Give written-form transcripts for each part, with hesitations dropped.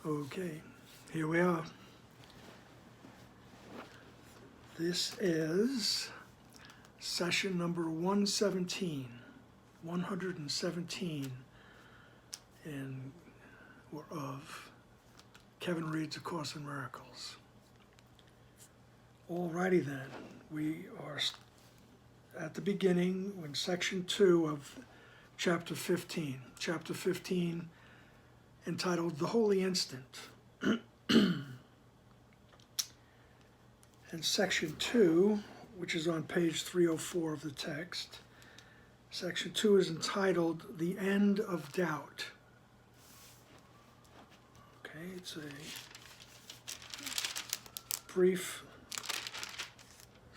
Okay, here we are. This is session number 117 of Kevin Reads A Course in Miracles. Alrighty then, we are at the beginning in section 2 of chapter 15. Chapter 15 entitled The Holy Instant. And section 2, which is on page 304 of the text, section 2 is entitled The End of Doubt. Okay, it's a brief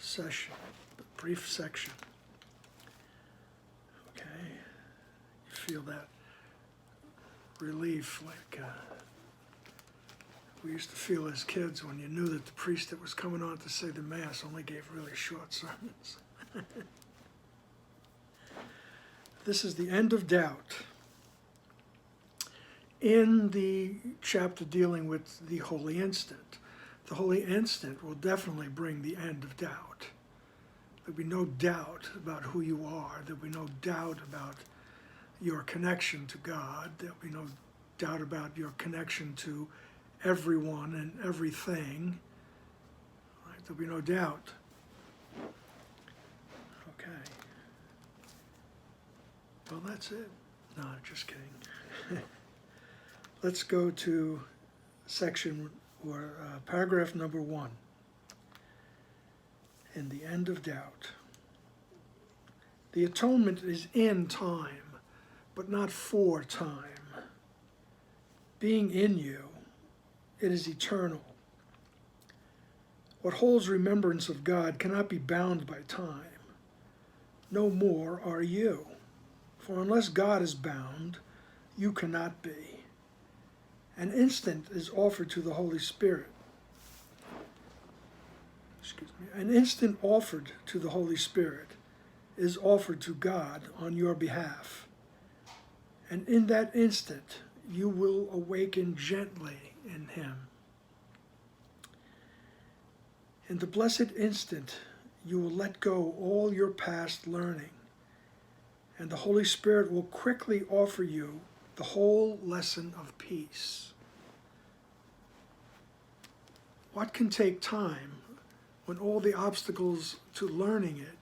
section. Okay, you feel that relief like we used to feel as kids when you knew that the priest that was coming on to say the Mass only gave really short sermons. This is the end of doubt. In the chapter dealing with the Holy Instant, the Holy Instant will definitely bring the end of doubt. There'll be no doubt about who you are. There'll be no doubt about your connection to God. There'll be no doubt about your connection to everyone and everything. Right? There'll be no doubt. Okay. Well, that's it. No, just kidding. Let's go to section or paragraph number 1. In the end of doubt. The atonement is in time, but not for time. Being in you, it is eternal. What holds remembrance of God cannot be bound by time. No more are you. For unless God is bound, you cannot be. An instant is offered to the Holy Spirit. An instant offered to the Holy Spirit is offered to God on your behalf. And in that instant, you will awaken gently in Him. In the blessed instant, you will let go all your past learning, and the Holy Spirit will quickly offer you the whole lesson of peace. What can take time when all the obstacles to learning it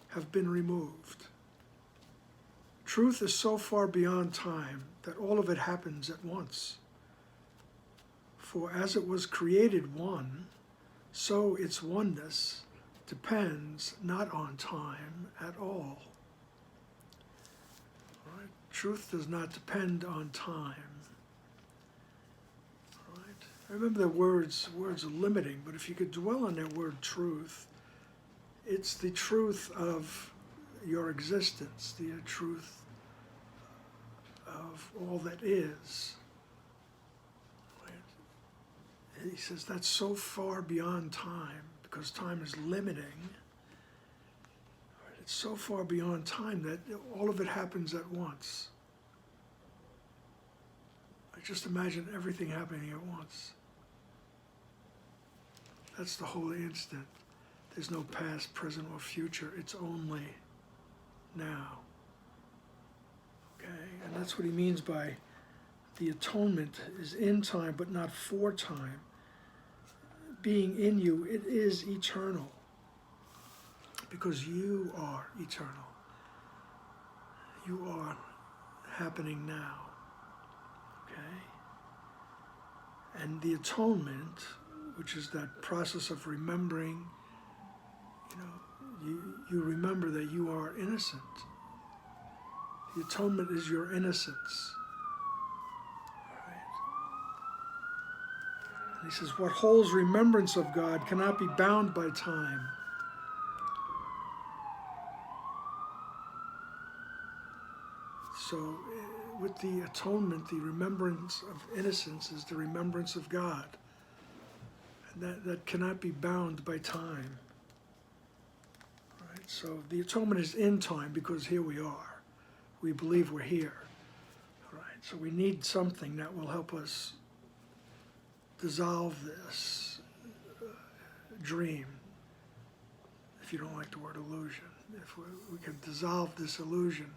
have been removed? Truth is so far beyond time that all of it happens at once. For as it was created one, so its oneness depends not on time at all. Right? Truth does not depend on time. Right? I remember the words are limiting, but if you could dwell on that word truth, it's the truth of your existence, the truth of all that is. Right? He says that's so far beyond time, because time is limiting. Right? It's so far beyond time that all of it happens at once. I just imagine everything happening at once. That's the holy instant. There's no past, present, or future. It's only now. Okay? And that's what he means by the atonement is in time, but not for time. Being in you, it is eternal. Because you are eternal. You are happening now. Okay? And the atonement, which is that process of remembering, you remember that you are innocent. The atonement is your innocence. All right. And he says, what holds remembrance of God cannot be bound by time. So with the atonement, the remembrance of innocence is the remembrance of God. And that cannot be bound by time. Right? So the atonement is in time because here we are. We believe we're here. Right? So we need something that will help us dissolve this dream, if you don't like the word illusion, if we can dissolve this illusion.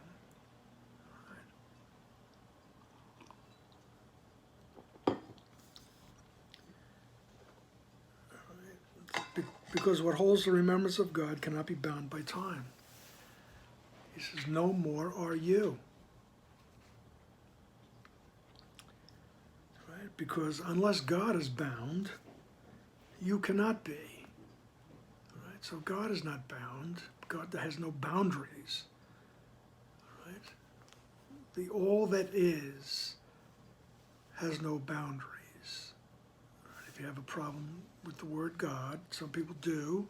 Because what holds the remembrance of God cannot be bound by time. He says, no more are you. Right? Because unless God is bound, you cannot be. Right? So God is not bound. God has no boundaries. Right? The all that is has no boundaries. Right? If you have a problem with the word God, some people do,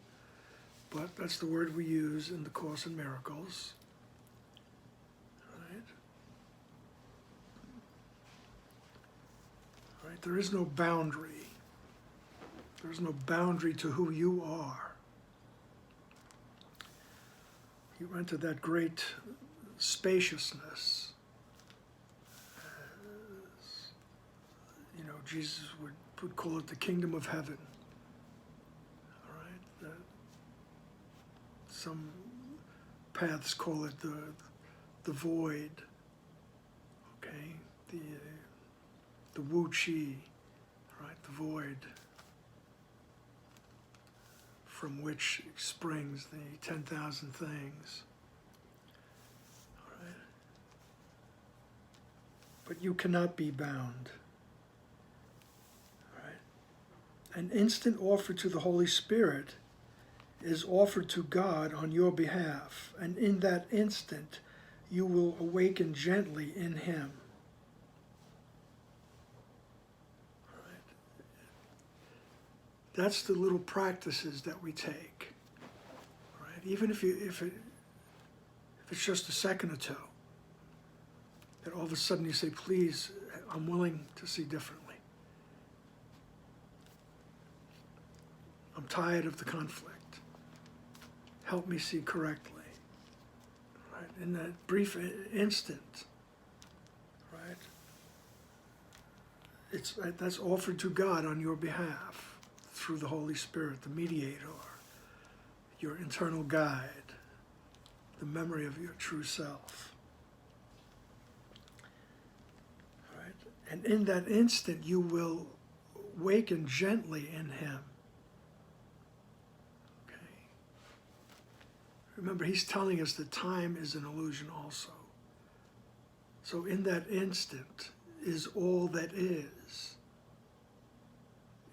but that's the word we use in the Course in Miracles. Right? Right? There is no boundary. There's no boundary to who you are. You enter that great spaciousness. You know, Jesus would call it the kingdom of heaven. All right? Some paths call it the void. Okay? The Wu Chi, right? The void from which springs the 10,000 things. All right? But you cannot be bound. All right? An instant offer to the Holy Spirit is offered to God on your behalf, and in that instant you will awaken gently in Him. That's the little practices that we take, right? Even if it's just a second or two, that all of a sudden you say, please, I'm willing to see differently. I'm tired of the conflict. Help me see correctly. Right? In that brief instant, right? That's offered to God on your behalf. Through the Holy Spirit, the mediator, your internal guide, the memory of your true self. All right? And in that instant, you will waken gently in Him. Okay? Remember, He's telling us that time is an illusion also. So in that instant is all that is.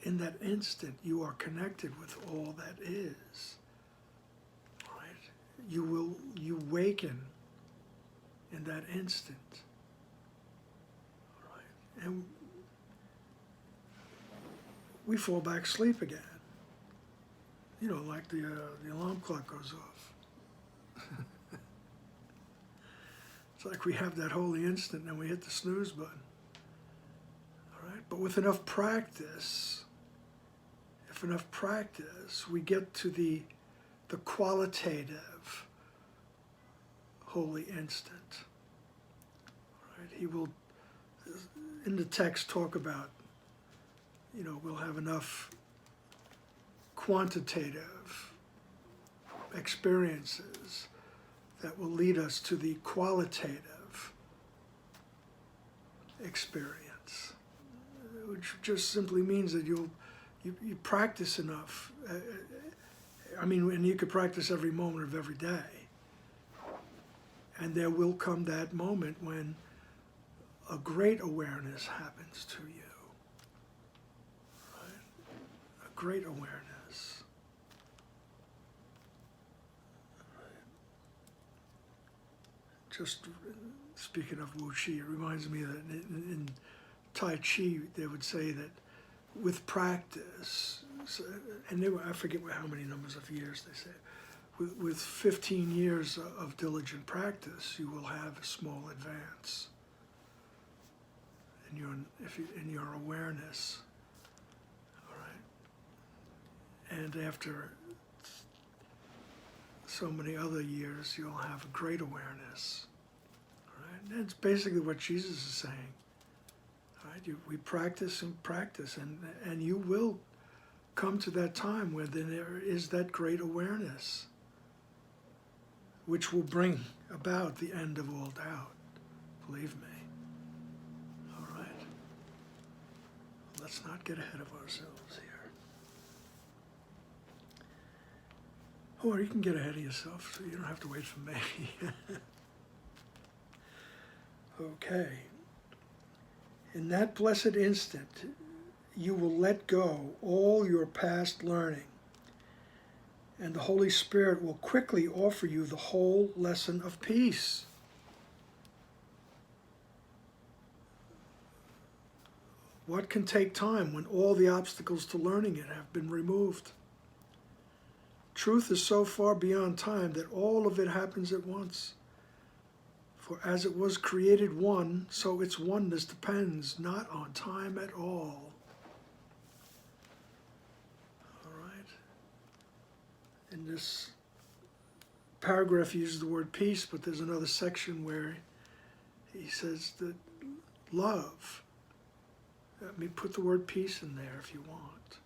In that instant, you are connected with all that is. Right? You waken in that instant. Right? And we fall back asleep again. You know, like the alarm clock goes off. It's like we have that holy instant and then we hit the snooze button. All right? But with enough practice, we get to the qualitative holy instant. Right? He will, in the text, talk about, you know, we'll have enough quantitative experiences that will lead us to the qualitative experience, which just simply means that you practice enough. I mean, and you could practice every moment of every day. And there will come that moment when a great awareness happens to you. Right? A great awareness. Right? Just speaking of Wu Chi, it reminds me that in Tai Chi, they would say that with practice, and I forget how many numbers of years they say, with 15 years of diligent practice, you will have a small advance in your awareness. All right? And after so many other years, you'll have a great awareness. All right? And it's basically what Jesus is saying. Right? We practice and practice, and you will come to that time where there is that great awareness, which will bring about the end of all doubt. Believe me. All right. Let's not get ahead of ourselves here. Or you can get ahead of yourself, so you don't have to wait for me. Okay. In that blessed instant, you will let go all your past learning, and the Holy Spirit will quickly offer you the whole lesson of peace. What can take time when all the obstacles to learning it have been removed? Truth is so far beyond time that all of it happens at once. For as it was created one, so its oneness depends not on time at all. All right. In this paragraph, he uses the word peace, but there's another section where he says that love. Let me put the word peace in there if you want.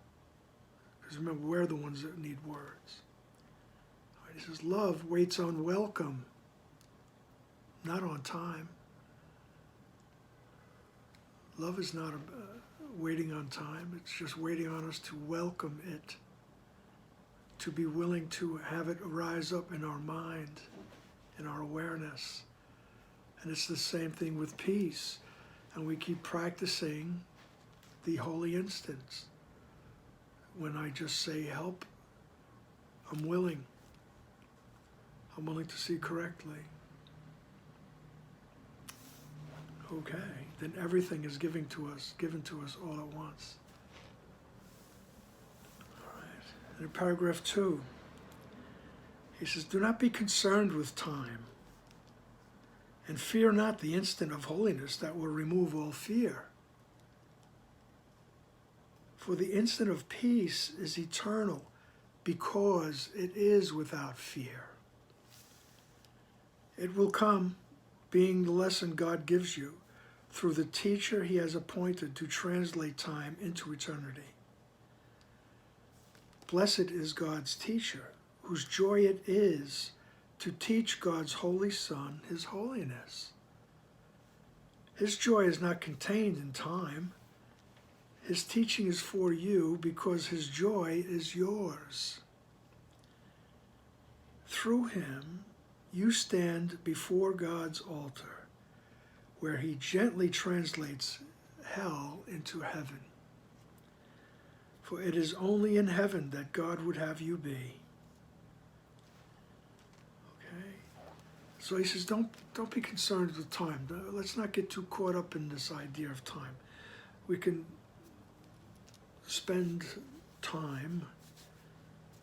Because remember, we're the ones that need words. All right, he says, love waits on welcome, not on time. Love is not waiting on time. It's just waiting on us to welcome it, to be willing to have it rise up in our mind, in our awareness. And it's the same thing with peace. And we keep practicing the holy instants. When I just say, help, I'm willing. I'm willing to see correctly. Okay, then everything is given to us all at once. All right. And in paragraph 2, he says, do not be concerned with time, and fear not the instant of holiness that will remove all fear. For the instant of peace is eternal, because it is without fear. It will come, being the lesson God gives you, through the teacher he has appointed to translate time into eternity. Blessed is God's teacher, whose joy it is to teach God's holy Son his holiness. His joy is not contained in time. His teaching is for you because his joy is yours. Through him, you stand before God's altar, where he gently translates hell into heaven. For it is only in heaven that God would have you be. Okay? So he says, don't be concerned with time. Let's not get too caught up in this idea of time. We can spend time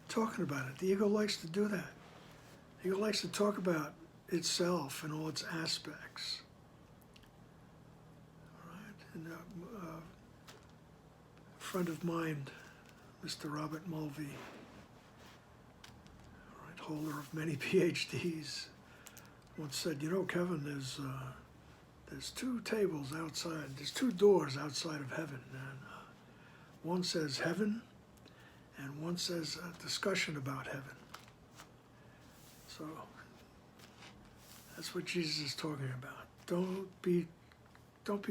talking about it. The ego likes to do that. The ego likes to talk about itself and all its aspects. All right? And a friend of mine, Mr. Robert Mulvey, all right, holder of many PhDs, once said, you know, Kevin, there's two tables outside, there's two doors outside of heaven, and one says heaven, and one says a discussion about heaven. So that's what Jesus is talking about. Don't be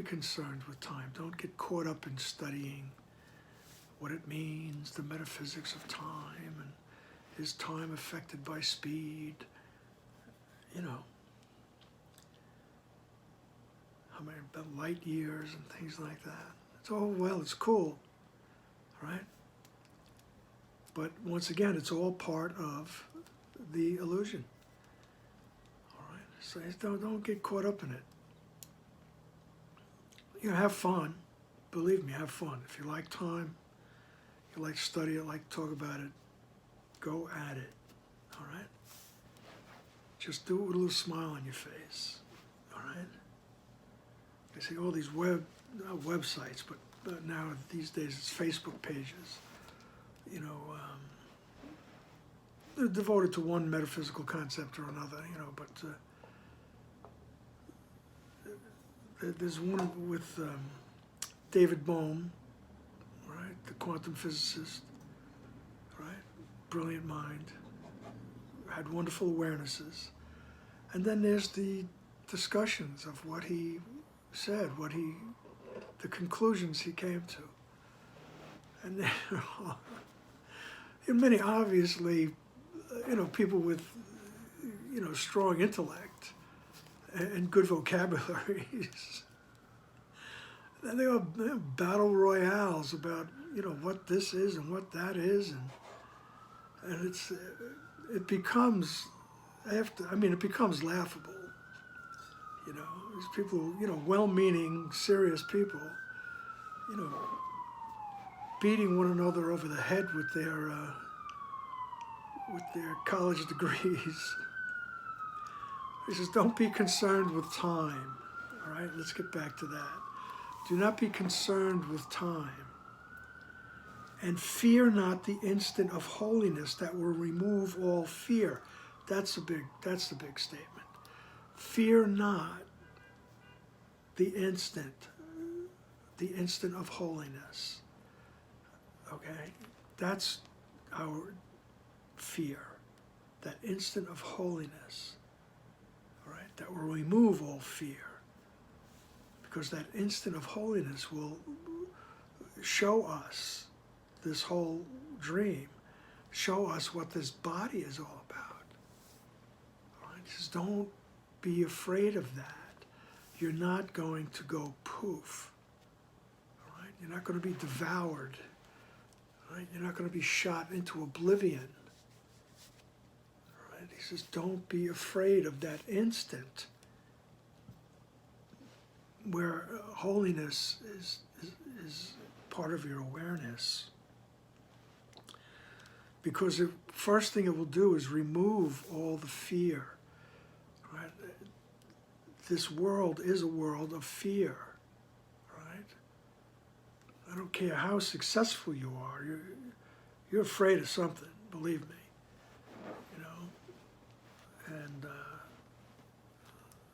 concerned with time. Don't get caught up in studying what it means, the metaphysics of time, and is time affected by speed? You know, how many light years and things like that. It's all well, it's cool, right? But once again, it's all part of the illusion. All right, so don't get caught up in it. You know, have fun. Believe me, have fun. If you like time, you like to study it, like to talk about it, go at it. All right. Just do it with a little smile on your face. All right. They say all these websites, but now these days it's Facebook pages. You know. They're devoted to one metaphysical concept or another, you know, but there's one with David Bohm, right, the quantum physicist, right, brilliant mind, had wonderful awarenesses. And then there's the discussions of what he said, the conclusions he came to. And there are many, obviously, people with, strong intellect and good vocabularies. And they are battle royales about, what this is and what that is, and it becomes it becomes laughable. These people, well-meaning, serious people, beating one another over the head with their college degrees. He says, don't be concerned with time. All right, let's get back to that. Do not be concerned with time. And fear not the instant of holiness that will remove all fear. That's the big statement. Fear not the instant of holiness. Okay? That's our fear. That instant of holiness. All right? That will remove all fear. Because that instant of holiness will show us this whole dream, show us what this body is all about. All right? Just don't be afraid of that. You're not going to go poof. All right? You're not going to be devoured. All right? You're not going to be shot into oblivion. All right? He says, don't be afraid of that instant where holiness is part of your awareness. Because the first thing it will do is remove all the fear. Right? This world is a world of fear. Right? I don't care how successful you are, you're afraid of something, believe me. And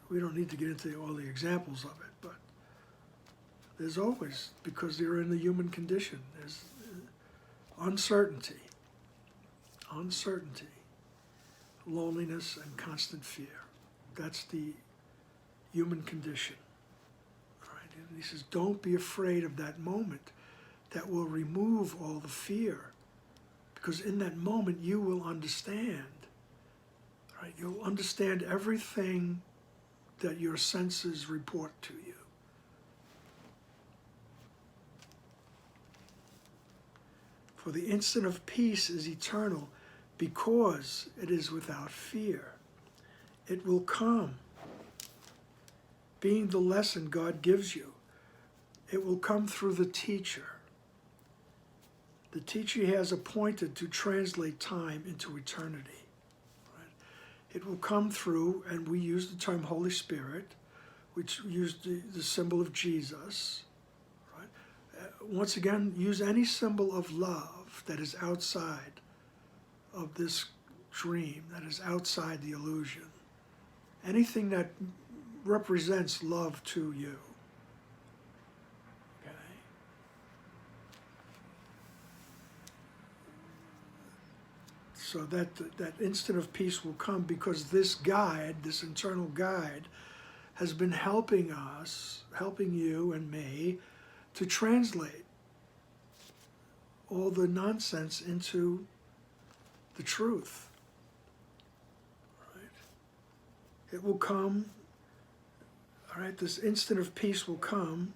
we don't need to get into all the examples of it, but there's always, because you're in the human condition, there's uncertainty, loneliness, and constant fear. That's the human condition. All right? And he says, don't be afraid of that moment that will remove all the fear, because in that moment you will understand. Right? You'll understand everything that your senses report to you. For the instant of peace is eternal because it is without fear. It will come, being the lesson God gives you. It will come through the teacher. The teacher he has appointed to translate time into eternity. It will come through, and we use the term Holy Spirit, which used the symbol of Jesus. Right? Once again, use any symbol of love that is outside of this dream, that is outside the illusion. Anything that represents love to you. Okay? So that instant of peace will come because this guide, this internal guide, has been helping us, helping you and me, to translate all the nonsense into the truth. Right? It will come, all right, this instant of peace will come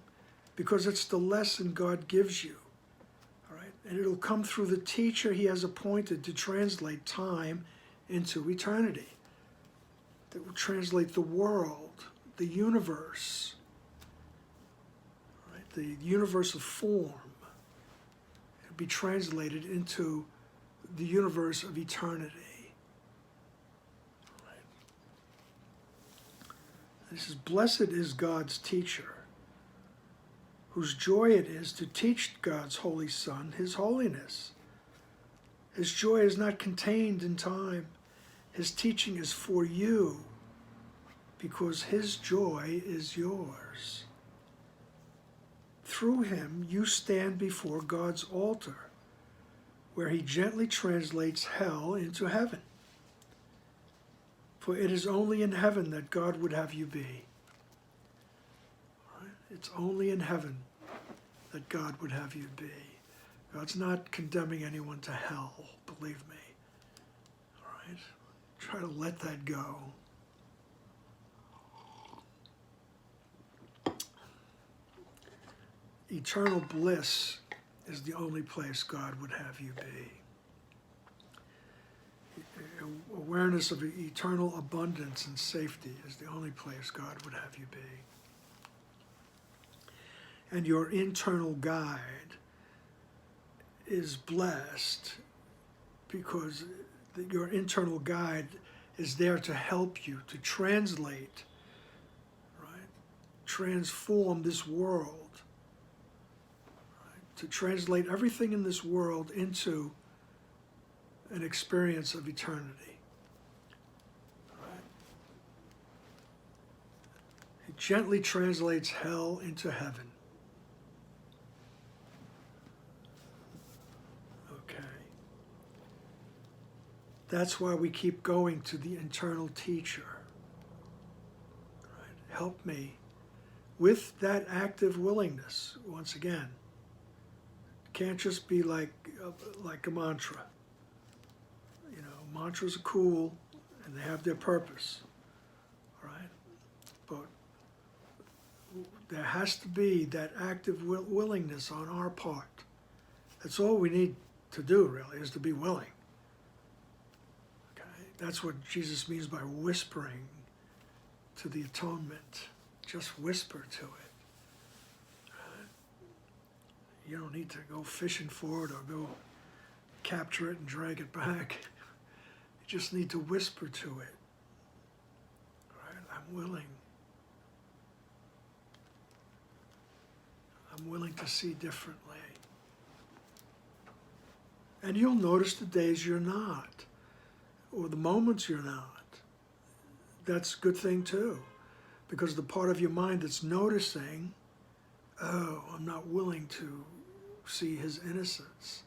because it's the lesson God gives you. And it'll come through the teacher he has appointed to translate time into eternity. That will translate the world, the universe, right? The universe of form. It'll be translated into the universe of eternity. Right? This is, blessed is God's teacher, whose joy it is to teach God's holy Son his holiness. His joy is not contained in time. His teaching is for you, because his joy is yours. Through him, you stand before God's altar, where he gently translates hell into heaven. For it is only in heaven that God would have you be. Right? It's only in heaven that God would have you be. God's not condemning anyone to hell, believe me. All right? Try to let that go. Eternal bliss is the only place God would have you be. Awareness of eternal abundance and safety is the only place God would have you be. And your internal guide is blessed because your internal guide is there to help you to translate, right? Transform this world, right? To translate everything in this world into an experience of eternity. Right? He gently translates hell into heaven. Okay. That's why we keep going to the internal teacher. Right? Help me with that active willingness. Once again, it can't just be like a mantra. You know, mantras are cool and they have their purpose, right? But there has to be that active willingness on our part. That's all we need to do, really, is to be willing. Okay, that's what Jesus means by whispering to the atonement. Just whisper to it. Right? You don't need to go fishing for it or go capture it and drag it back. You just need to whisper to it. Right? I'm willing. I'm willing to see differently. And you'll notice the days you're not, or the moments you're not. That's a good thing too, because the part of your mind that's noticing, oh, I'm not willing to see his innocence.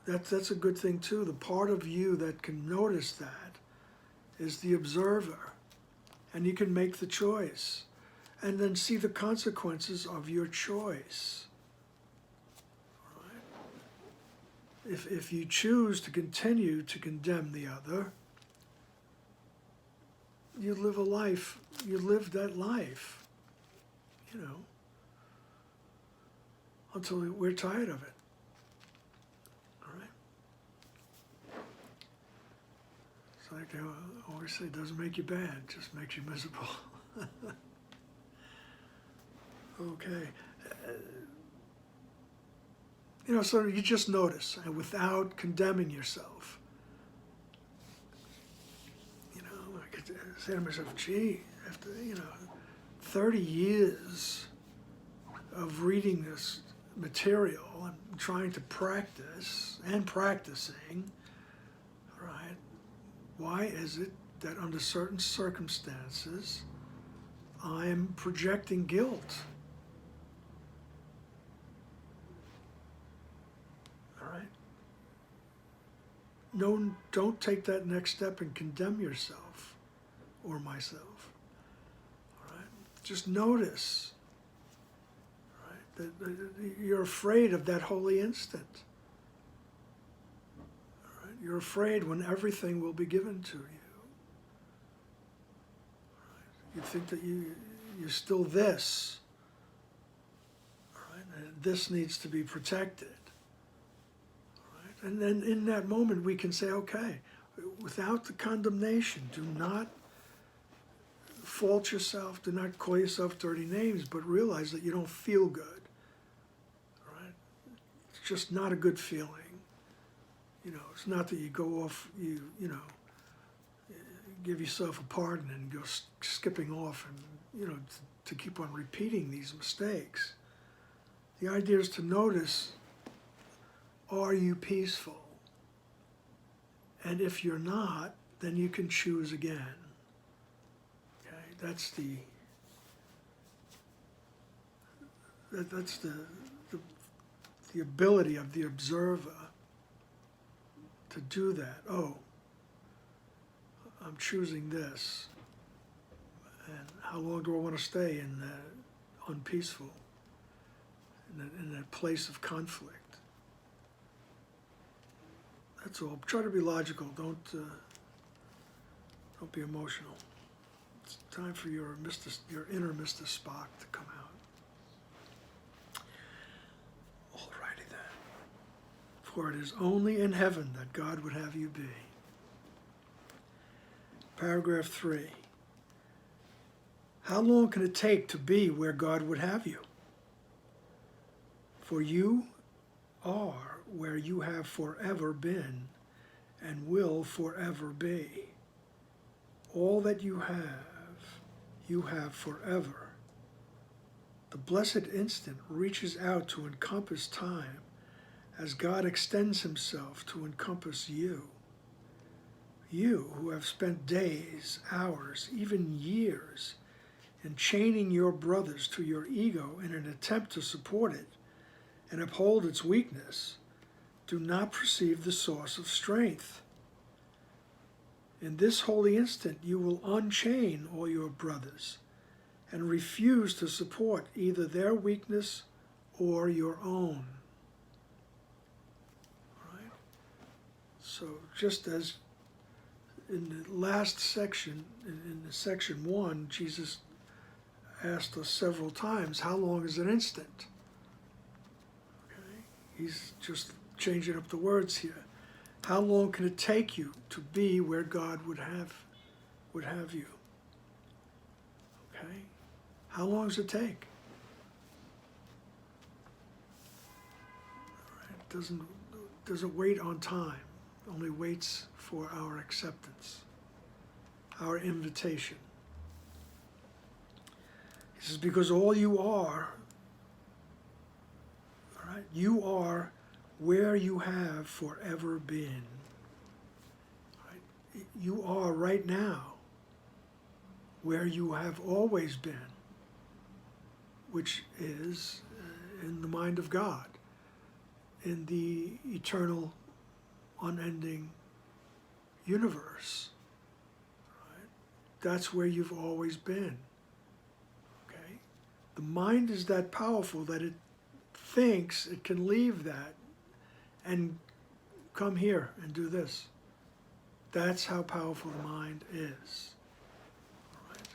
That's a good thing too. The part of you that can notice that is the observer. And you can make the choice. And then see the consequences of your choice. Right? If you choose to continue to condemn the other, you live a life, you live that life, you know, until we're tired of it. Like they always say, it doesn't make you bad, it just makes you miserable. Okay. You know, so you just notice, and without condemning yourself. You know, I could say to myself, gee, after, 30 years of reading this material and trying to practice and practicing, right? Why is it that under certain circumstances I am projecting guilt? All right? No, don't take that next step and condemn yourself or myself. All right? Just notice, right, that you're afraid of that holy instant. You're afraid when everything will be given to you. Right? You think that you're still this. Right? And this needs to be protected. Right? And then in that moment we can say, okay, without the condemnation, do not fault yourself, do not call yourself dirty names, but realize that you don't feel good. Right? It's just not a good feeling. You know, it's not that you go off, you give yourself a pardon and go skipping off and, to keep on repeating these mistakes. The idea is to notice, are you peaceful? And if you're not, then you can choose again. Okay, that's the that's the ability of the observer to do that. Oh, I'm choosing this. And how long do I want to stay in that unpeaceful, in that place of conflict? That's all. Try to be logical. Don't be emotional. It's time for your inner Mr. Spock to come out. Alrighty then. For it is only in heaven that God would have you be. Paragraph 3. How long can it take to be where God would have you? For you are where you have forever been and will forever be. All that you have forever. The blessed instant reaches out to encompass time as God extends himself to encompass you. You who have spent days, hours, even years in chaining your brothers to your ego in an attempt to support it and uphold its weakness, do not perceive the source of strength. In this holy instant, you will unchain all your brothers and refuse to support either their weakness or your own. Right? So just as in the last section, in the section 1, Jesus asked us several times, how long is an instant? Okay? He's just changing up the words here. How long can it take you to be where God would have you? Okay? How long does it take? All right? It doesn't wait on time. It only waits for our acceptance, our invitation. He says, because all you are, all right, you are where you have forever been. Right? You are right now where you have always been, which is in the mind of God, in the eternal, unending universe. Right? That's where you've always been. Okay? The mind is that powerful that it thinks it can leave that and come here and do this. That's how powerful the mind is. All right?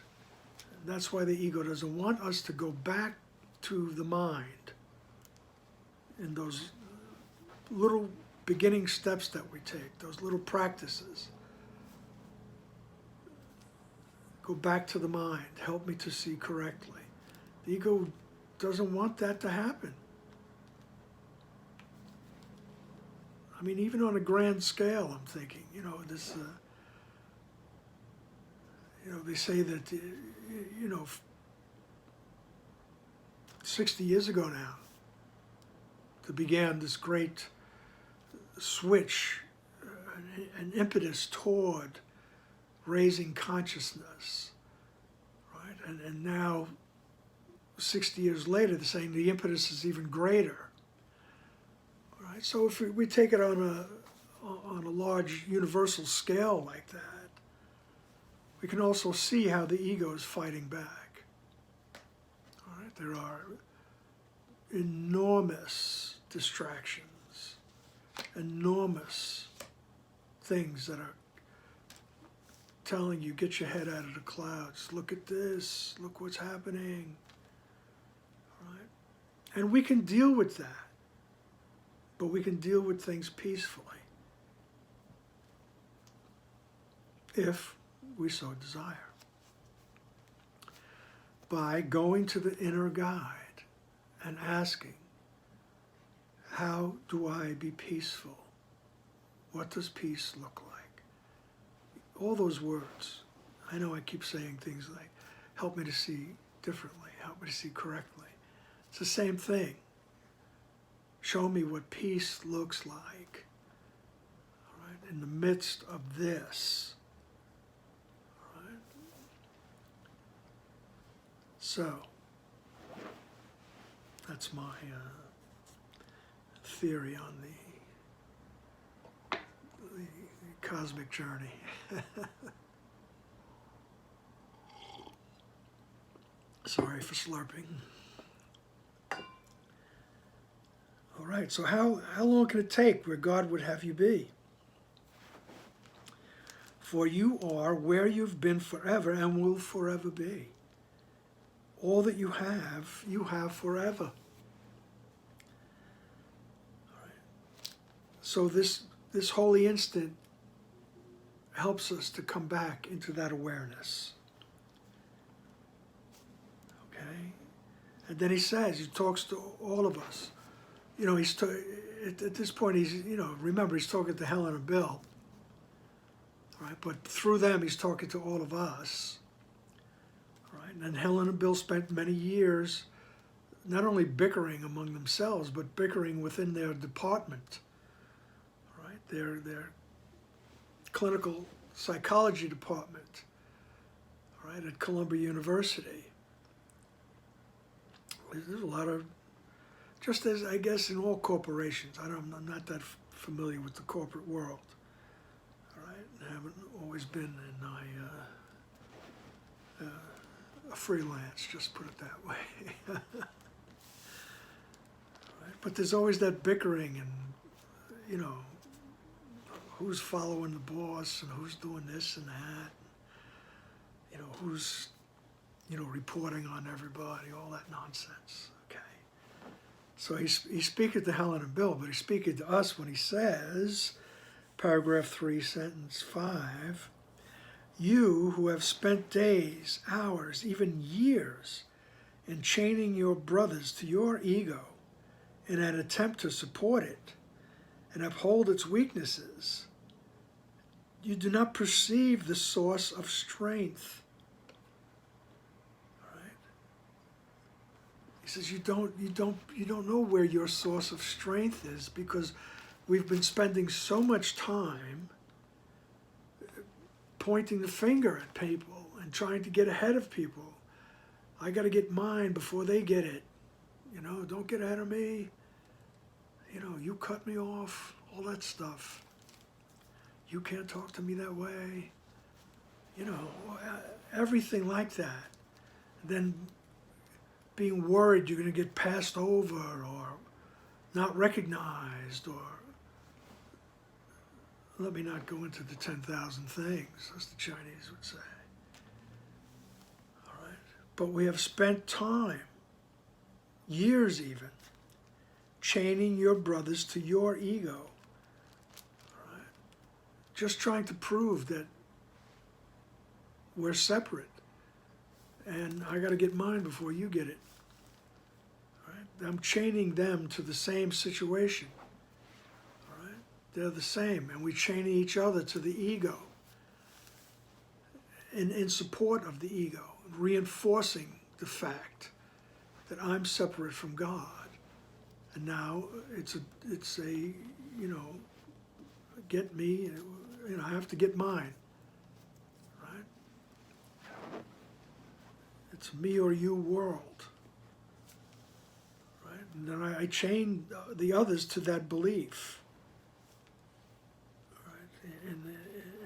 And that's why the ego doesn't want us to go back to the mind in those little beginning steps that we take, those little practices. Go back to the mind. Help me to see correctly. The ego doesn't want that to happen. I mean, even on a grand scale, I'm thinking, this, they say that, 60 years ago now, began this great switch, an impetus toward raising consciousness, right? And now, 60 years later, they're saying the impetus is even greater. Right? So if we take it on a large universal scale like that, we can also see how the ego is fighting back. All right? There are enormous distractions, enormous things that are telling you, get your head out of the clouds, look at this, look what's happening. All right? And we can deal with that. But we can deal with things peacefully if we so desire. By going to the inner guide and asking, how do I be peaceful? What does peace look like? All those words. I know I keep saying things like, help me to see differently, help me to see correctly. It's the same thing. Show me what peace looks like, all right, in the midst of this. All right? So, That's my theory on the cosmic journey. Sorry for slurping. All right, so how long can it take where God would have you be? For you are where you've been forever and will forever be. All that you have forever. All right. So this holy instant helps us to come back into that awareness. Okay? And then he says, he talks to all of us. You know, at this point, remember, he's talking to Helen and Bill. All right? But through them, he's talking to all of us. All right? And Helen and Bill spent many years not only bickering among themselves, but bickering within their department. All right? Their clinical psychology department, all right, at Columbia University. There's a lot of, just as I guess in all corporations, I'm not that familiar with the corporate world, all right, I haven't always been in a freelance, just put it that way. Right? But there's always that bickering and, you know, who's following the boss and who's doing this and that, you know, who's, you know, reporting on everybody, all that nonsense, okay? So he's speaking to Helen and Bill, but he's speaking to us when he says, paragraph 3, sentence 5, you who have spent days, hours, even years in chaining your brothers to your ego in an attempt to support it and uphold its weaknesses, you do not perceive the source of strength. All right? He says you don't know where your source of strength is because we've been spending so much time pointing the finger at people and trying to get ahead of people. I got to get mine before they get it. You know, don't get ahead of me. You know, you cut me off, all that stuff. You can't talk to me that way. You know, everything like that. Then being worried you're going to get passed over or not recognized, or let me not go into the 10,000 things, as the Chinese would say. All right. But we have spent time, years even, chaining your brothers to your ego. All right? Just trying to prove that we're separate and I got to get mine before you get it. All right? I'm chaining them to the same situation. All right? They're the same, and we chain each other to the ego in support of the ego, reinforcing the fact that I'm separate from God. And now it's a you know, get me, you know, I have to get mine, right? It's me or you world, right? And then I chain the others to that belief, right?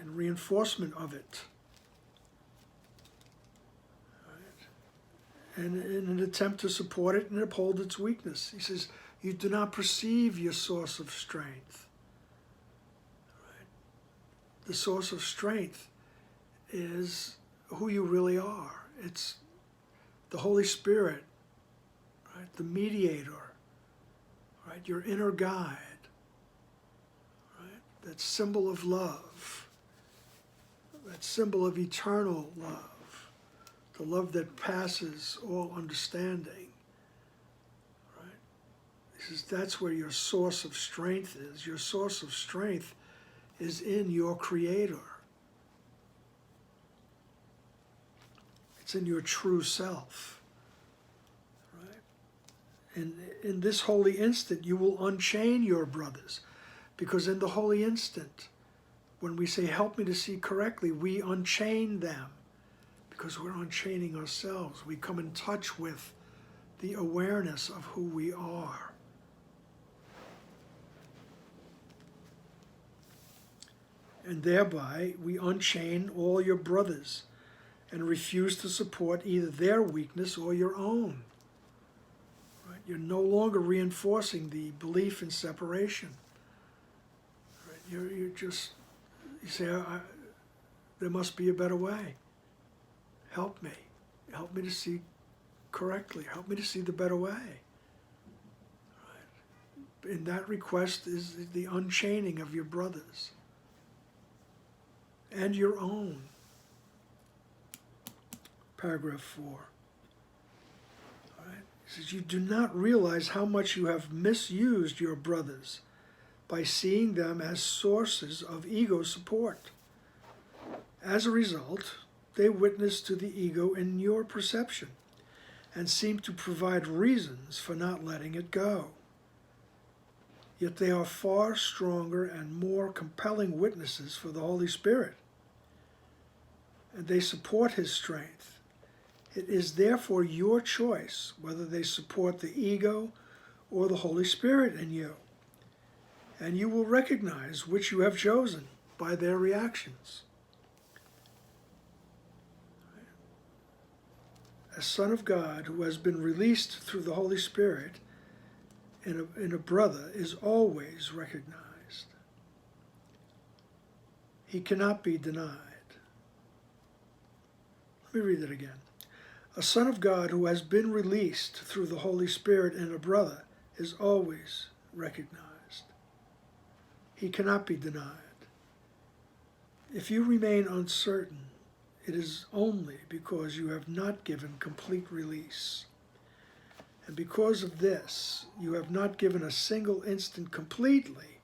And reinforcement of it, right? And in an attempt to support it and uphold its weakness. He says, you do not perceive your source of strength. Right? The source of strength is who you really are. It's the Holy Spirit, right? The mediator, right? Your inner guide, right? That symbol of love, that symbol of eternal love, the love that passes all understanding. He says that's where your source of strength is. Your source of strength is in your Creator. It's in your true self. Right? And in this holy instant, you will unchain your brothers. Because in the holy instant, when we say, help me to see correctly, we unchain them. Because we're unchaining ourselves. We come in touch with the awareness of who we are. And thereby we unchain all your brothers and refuse to support either their weakness or your own. Right? You're no longer reinforcing the belief in separation. Right? You say, there must be a better way. Help me. Help me to see correctly. Help me to see the better way. Right? And that request is the unchaining of your brothers and your own. Paragraph 4. All right. It says, you do not realize how much you have misused your brothers by seeing them as sources of ego support. As a result, they witness to the ego in your perception and seem to provide reasons for not letting it go. Yet they are far stronger and more compelling witnesses for the Holy Spirit, and they support His strength. It is therefore your choice whether they support the ego or the Holy Spirit in you, and you will recognize which you have chosen by their reactions. A Son of God who has been released through the Holy Spirit in a brother is always recognized. He cannot be denied. Let me read it again. A Son of God who has been released through the Holy Spirit in a brother is always recognized. He cannot be denied. If you remain uncertain, it is only because you have not given complete release. And because of this, you have not given a single instant completely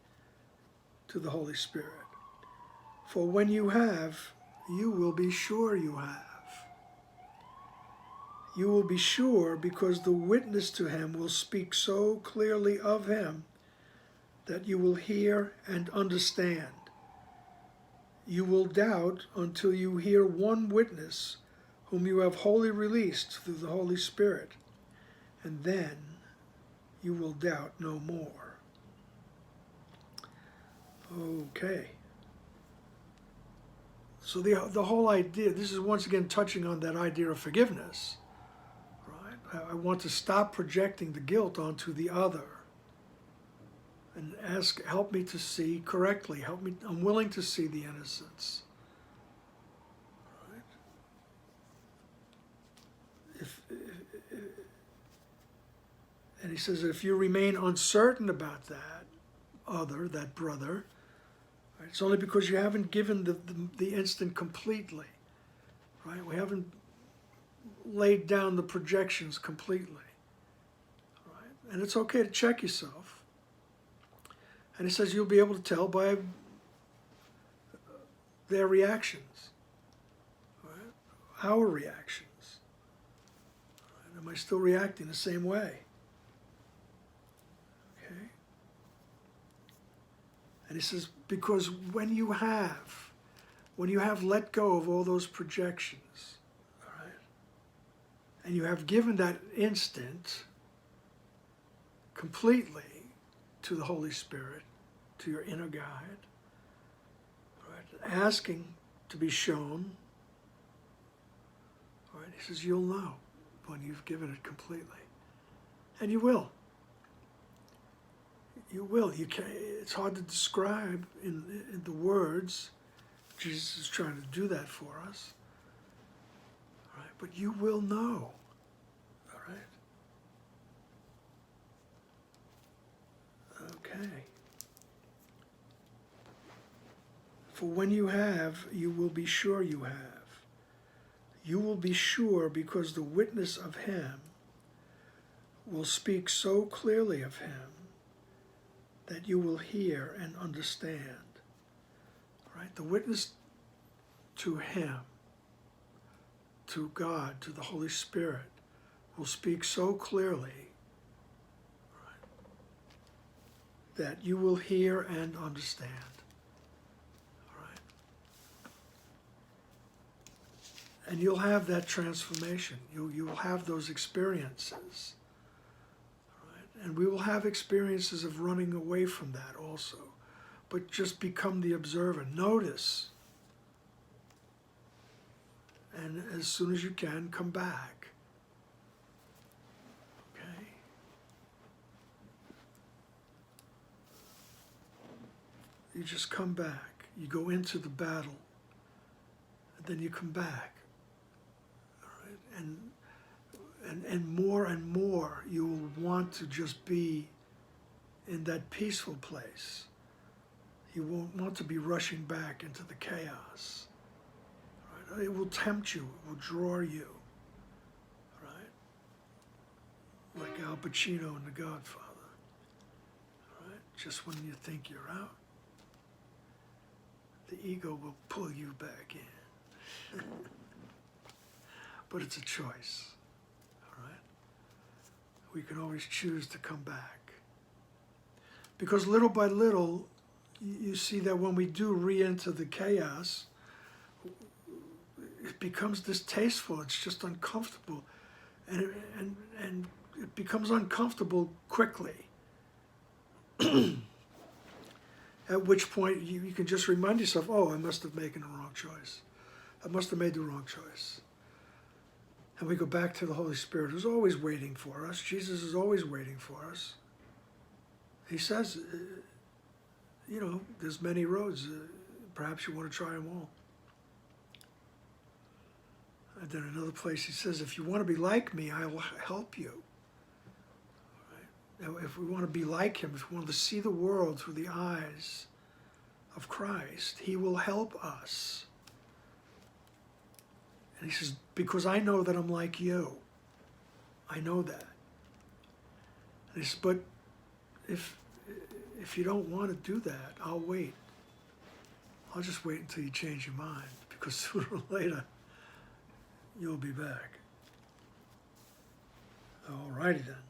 to the Holy Spirit. For when you have, you will be sure you have. You will be sure because the witness to Him will speak so clearly of Him that you will hear and understand. You will doubt until you hear one witness whom you have wholly released through the Holy Spirit, and then you will doubt no more. Okay. So the whole idea, this is once again touching on that idea of forgiveness, right? I want to stop projecting the guilt onto the other and ask, help me to see correctly. Help me, I'm willing to see the innocence. Right? And he says, if you remain uncertain about that other, that brother, right, it's only because you haven't given the instant completely. Right? We haven't laid down the projections completely. Right? And it's okay to check yourself. And he says you'll be able to tell by their reactions, right? Our reactions. Right? Am I still reacting the same way? Okay. And he says, because when you have let go of all those projections, all right, and you have given that instant completely to the Holy Spirit, to your inner guide, right, asking to be shown, all right, he says you'll know when you've given it completely. And you will. You will. You can, it's hard to describe in the words. Jesus is trying to do that for us. All right, but you will know. All right? Okay. For when you have, you will be sure you have. You will be sure because the witness of Him will speak so clearly of Him that you will hear and understand. Right? The witness to Him, to God, to the Holy Spirit, will speak so clearly, right, that you will hear and understand. All right? And you'll have that transformation. You'll have those experiences. And we will have experiences of running away from that also. But just become the observer. Notice. And as soon as you can, come back. Okay? You just come back. You go into the battle. And then you come back. All right? And more you will want to just be in that peaceful place. You won't want to be rushing back into the chaos. Right? It will tempt you, it will draw you. Right? Like Al Pacino in The Godfather. Right? Just when you think you're out, the ego will pull you back in. But it's a choice. All right? We can always choose to come back. Because little by little, you see that when we do re-enter the chaos, it becomes distasteful. It's just uncomfortable, and it becomes uncomfortable quickly. At which point you can just remind yourself, "Oh, I must have made the wrong choice. I must have made the wrong choice." And we go back to the Holy Spirit, who's always waiting for us. Jesus is always waiting for us. He says, you know, there's many roads. Perhaps you want to try them all. And then another place he says, if you want to be like me, I will help you. Right? Now, if we want to be like him, if we want to see the world through the eyes of Christ, he will help us. And he says, because I know that I'm like you. I know that. And he says, but if you don't want to do that, I'll wait. I'll just wait until you change your mind, because sooner or later, you'll be back. All righty then.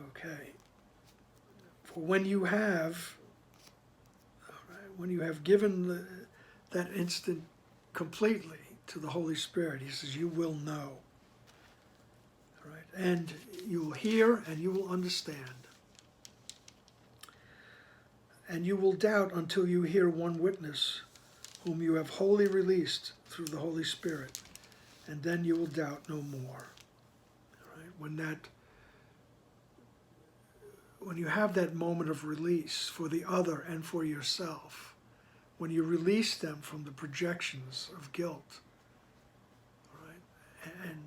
Okay. For when you have given that instant completely to the Holy Spirit, he says, you will know. All right? And you will hear and you will understand. And you will doubt until you hear one witness whom you have wholly released through the Holy Spirit, and then you will doubt no more. All right? When you have that moment of release for the other and for yourself, when you release them from the projections of guilt, all right, and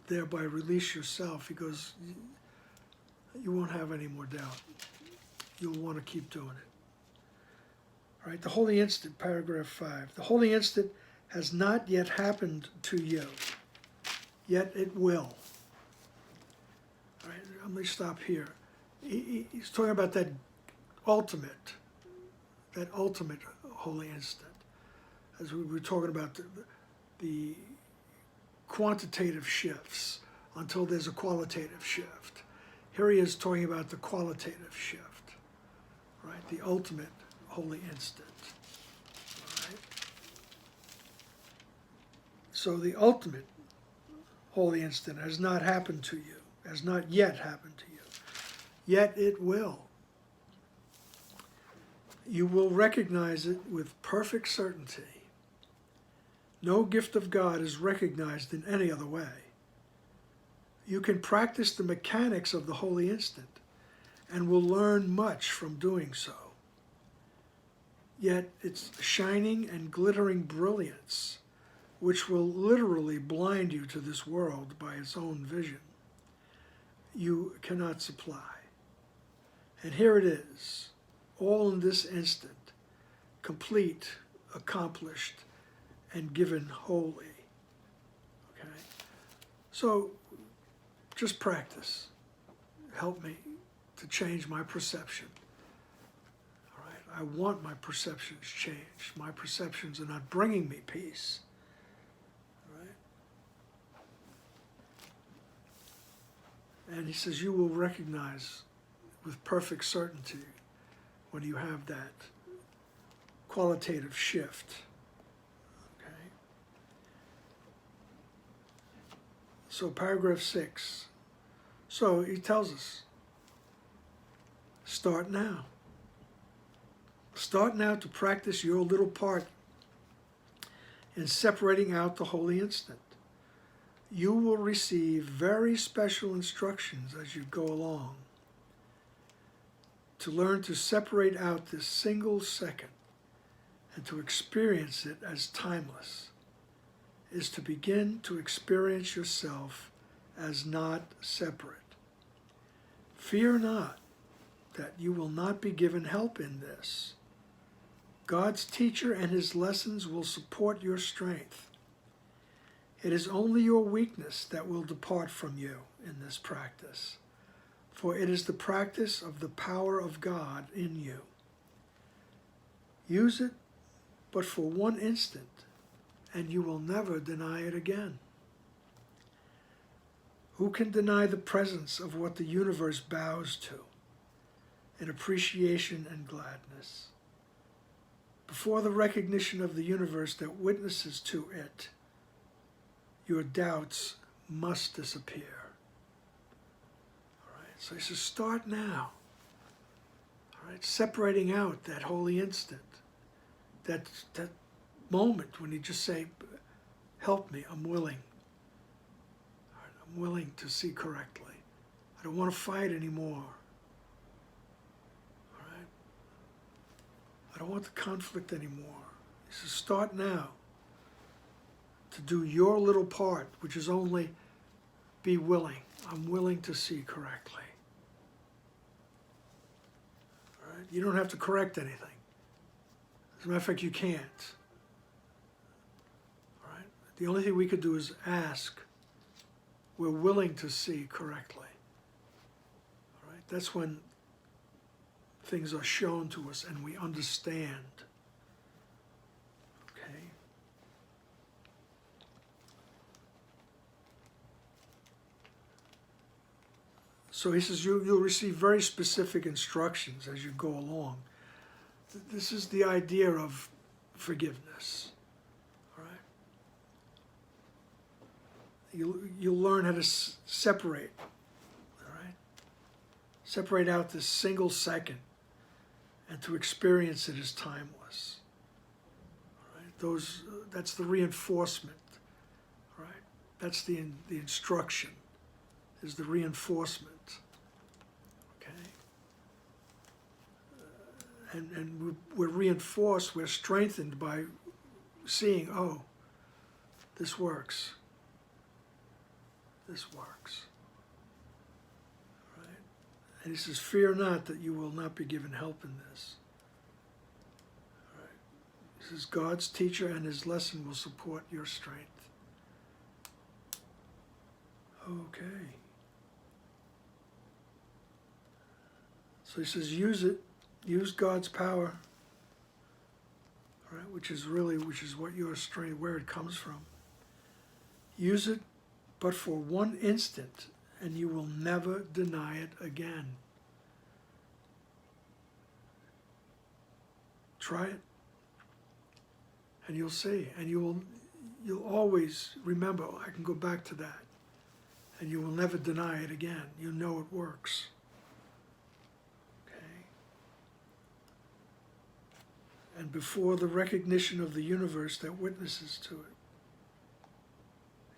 thereby release yourself, because you won't have any more doubt. You'll want to keep doing it. All right, the holy instant, paragraph 5. The holy instant has not yet happened to you, yet it will. All right, let me stop here. He's talking about that ultimate holy instant. As we were talking about the quantitative shifts until there's a qualitative shift. Here he is talking about the qualitative shift, right? The ultimate holy instant. All right? So the ultimate holy instant has not happened to you, has not yet happened to you, yet it will. You will recognize it with perfect certainty. No gift of God is recognized in any other way. You can practice the mechanics of the holy instant and will learn much from doing so. Yet its shining and glittering brilliance, which will literally blind you to this world by its own vision, you cannot supply. And here it is, all in this instant, complete, accomplished, and given wholly. Okay? So, just practice. Help me to change my perception. All right? I want my perceptions changed. My perceptions are not bringing me peace. All right? And he says, you will recognize with perfect certainty when you have that qualitative shift. Okay? So paragraph 6. So he tells us, start now. Start now to practice your little part in separating out the holy instant. You will receive very special instructions as you go along to learn to separate out this single second and to experience it as timeless is to begin to experience yourself as not separate. Fear not that you will not be given help in this. God's teacher and his lessons will support your strength. It is only your weakness that will depart from you in this practice, for it is the practice of the power of God in you. Use it but for one instant, and you will never deny it again. Who can deny the presence of what the universe bows to in appreciation and gladness? Before the recognition of the universe that witnesses to it, your doubts must disappear. All right, so he says, start now. All right, separating out that holy instant, that moment when you just say, help me, I'm willing. All right, I'm willing to see correctly. I don't want to fight anymore. All right, I don't want the conflict anymore. He says, start now to do your little part, which is only be willing. I'm willing to see correctly. All right? You don't have to correct anything. As a matter of fact, you can't. All right? The only thing we could do is ask. We're willing to see correctly. All right? That's when things are shown to us and we understand. So he says you'll receive very specific instructions as you go along. This is the idea of forgiveness. All right? You'll learn how to separate. All right? Separate out this single second and to experience it as timeless. All right? That's the reinforcement. All right? That's the instruction. Is the reinforcement. And we're reinforced, we're strengthened by seeing, oh, this works. This works. Right? And he says, fear not that you will not be given help in this. Right? He says, God's teacher and his lesson will support your strength. Okay. So he says, use it. Use God's power, all right, which is what your strength, where it comes from. Use it, but for one instant, and you will never deny it again. Try it, and you'll see, and you'll always remember, I can go back to that, and you will never deny it again. You know it works. And before the recognition of the universe that witnesses to it,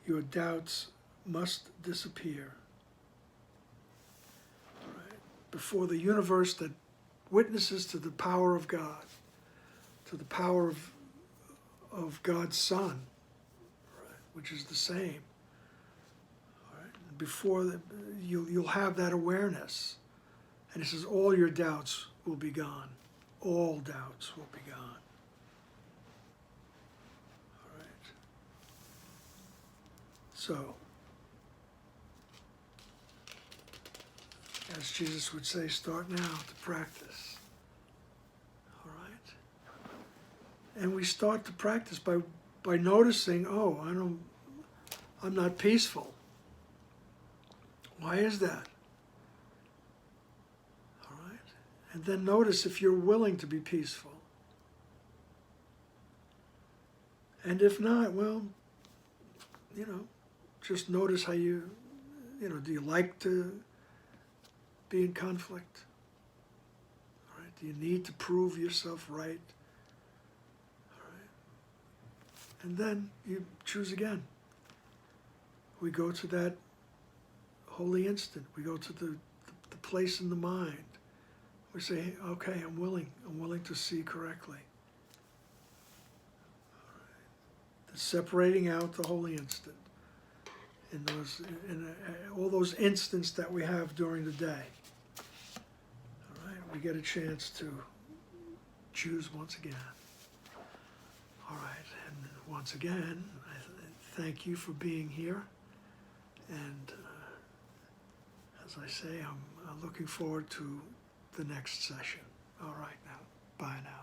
your doubts must disappear. All right? Before the universe that witnesses to the power of God, to the power of God's Son, right? Which is the same. All right? Before you'll have that awareness. And it says all your doubts will be gone. All doubts will be gone. All right. So, as Jesus would say, start now to practice. All right. And we start to practice by noticing, oh, I'm not peaceful. Why is that? And then notice if you're willing to be peaceful. And if not, well, just notice how you do you like to be in conflict? All right. Do you need to prove yourself right? All right. And then you choose again. We go to that holy instant. We go to the place in the mind. We say, hey, okay, I'm willing to see correctly. All right. The separating out the holy instant in all those instants that we have during the day. All right, we get a chance to choose once again. All right, and once again, I thank you for being here. And as I say, I'm looking forward to the next session. All right now, bye now.